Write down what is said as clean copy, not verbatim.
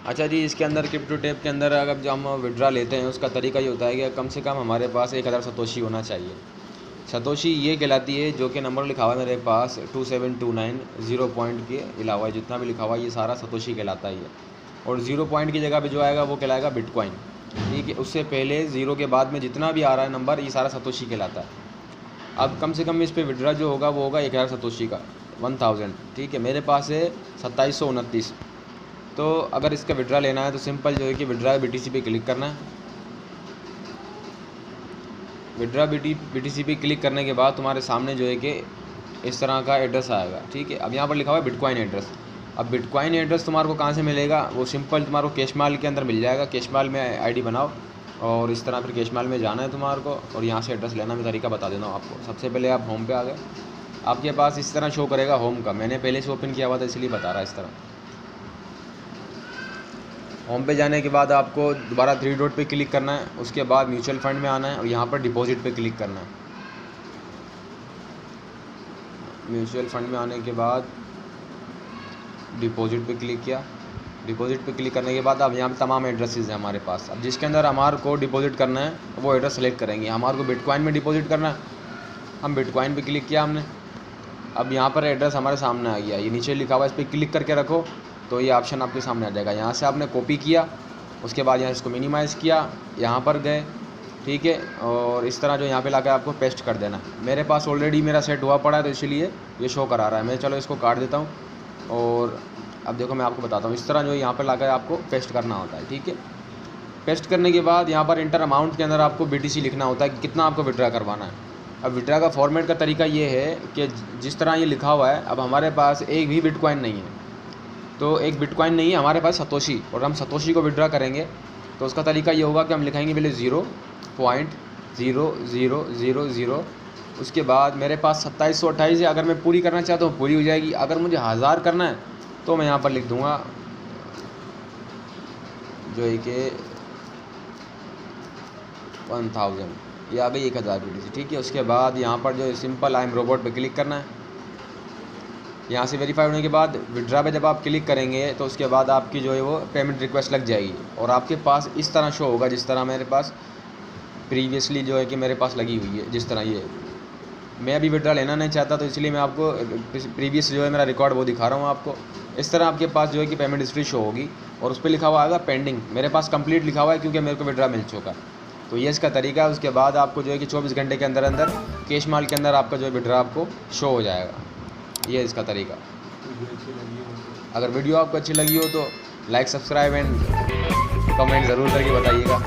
अच्छा जी, इसके अंदर क्रिप्टो टैब के अंदर अगर जो हम विड्रा लेते हैं उसका तरीका ये होता है कि कम से कम हमारे पास 1000 सतोशी होना चाहिए। सतोशी ये कहलाती है, जो कि नंबर लिखा हुआ है मेरे पास 2729, 0 पॉइंट के अलावा जितना भी लिखा हुआ है ये सारा सतोशी कहलाता ही है। और 0 पॉइंट की जगह पे जो आएगा वो कहलाएगा बिटकॉइन। ठीक है, उससे पहले 0 के बाद में जितना भी आ रहा है नंबर ये सारा सतोशी कहलाता है। अब कम से कम इस पे विड्रा जो होगा वो होगा 1000 सतोशी का, 1000। ठीक है, मेरे पास है 2729। तो अगर इसका विड्रा लेना है तो सिंपल जो है कि विड्रा BTC पे क्लिक करना है। विड्रा BTC पे क्लिक करने के बाद तुम्हारे सामने जो है कि इस तरह का एड्रेस आएगा। ठीक है, अब यहाँ पर लिखा हुआ है बिटकॉइन एड्रेस। अब बिटकॉइन एड्रेस तुम्हारे को कहाँ से मिलेगा, वो सिंपल तुम्हारे को कैशमाल के अंदर मिल जाएगा। कैशमाल में ID बनाओ और इस तरह फिर कैशमाल में जाना है तुम्हारे को, और यहाँ से एड्रेस लेना मैं तरीका बता देता हूँ आपको। सबसे पहले आप होम पे आ गए, आपके पास इस तरह शो करेगा होम का। मैंने पहले से ओपन किया हुआ था इसलिए बता रहा है इस तरह। होम पे जाने के बाद आपको दोबारा 3 डॉट पे क्लिक करना है, उसके बाद म्यूचुअल फंड में आना है और यहाँ पर डिपॉजिट पे क्लिक करना है। म्यूचुअल फंड में आने के बाद डिपॉजिट पे क्लिक किया। डिपॉजिट पे क्लिक करने के बाद अब यहाँ पे तमाम एड्रेसेस हैं हमारे पास। अब जिसके अंदर हमारे को डिपॉजिट करना है वो एड्रेस सेलेक्ट करेंगे। हमारे को बिटकॉइन में डिपॉजिट करना है, हम बिटकॉइन पे क्लिक किया हमने। अब यहाँ पर एड्रेस हमारे सामने आ गया, ये नीचे लिखा हुआ है, इस पर क्लिक करके रखो तो ये ऑप्शन आपके सामने आ जाएगा। यहाँ से आपने कॉपी किया, उसके बाद यहाँ इसको मिनिमाइज़ किया, यहाँ पर गए। ठीक है, और इस तरह जो यहाँ पे लाकर आपको पेस्ट कर देना। मेरे पास ऑलरेडी मेरा सेट हुआ पड़ा है तो इसलिए ये शो करा रहा है। मैं चलो इसको काट देता हूँ और अब देखो मैं आपको बताता हूँ। इस तरह जो यहाँ पर लाकर आपको पेस्ट करना होता है। ठीक है, पेस्ट करने के बाद यहाँ पर इंटर अमाउंट के अंदर आपको BTC लिखना होता है कि कितना आपको विड्रा करवाना है। अब विड्रा का फॉर्मेट का तरीका ये है कि जिस तरह ये लिखा हुआ है, अब हमारे पास एक भी बिटकॉइन नहीं है, तो एक बिटकॉइन नहीं है हमारे पास सतोशी, और हम सतोशी को विड्रा करेंगे तो उसका तरीका ये होगा कि हम लिखाएंगे पहले 0.0000। उसके बाद मेरे पास 2728 है। अगर मैं पूरी करना चाहता हूँ पूरी हो जाएगी। अगर मुझे 1000 करना है तो मैं यहाँ पर लिख दूँगा जो है कि 1000, ये आ गई 1000 BTC। ठीक है, उसके बाद यहाँ पर जो सिंपल आई एम रोबोट पे क्लिक करना है। यहाँ से वेरीफाई होने के बाद विड्रा पे जब आप क्लिक करेंगे तो उसके बाद आपकी जो है वो पेमेंट रिक्वेस्ट लग जाएगी और आपके पास इस तरह शो होगा जिस तरह मेरे पास प्रीवियसली जो है कि मेरे पास लगी हुई है। जिस तरह ये मैं अभी विड्रा लेना नहीं चाहता तो इसलिए मैं आपको प्रीवियस जो है मेरा रिकॉर्ड वो दिखा रहा हूँ आपको। इस तरह आपके पास जो है कि पेमेंट हिस्ट्री शो होगी और उस पर लिखा हुआ आएगा पेंडिंग। मेरे पास कंप्लीट लिखा हुआ है क्योंकि मेरे को विड्रा मिल चुका। तो ये इसका तरीका है। उसके बाद आपको जो है कि 24 घंटे के अंदर अंदर कैश माल के अंदर आपका जो है विड्रा आपको शो हो जाएगा। ये इसका तरीका। अगर वीडियो आपको अच्छी लगी हो तो लाइक, सब्सक्राइब एंड कमेंट ज़रूर करके बताइएगा।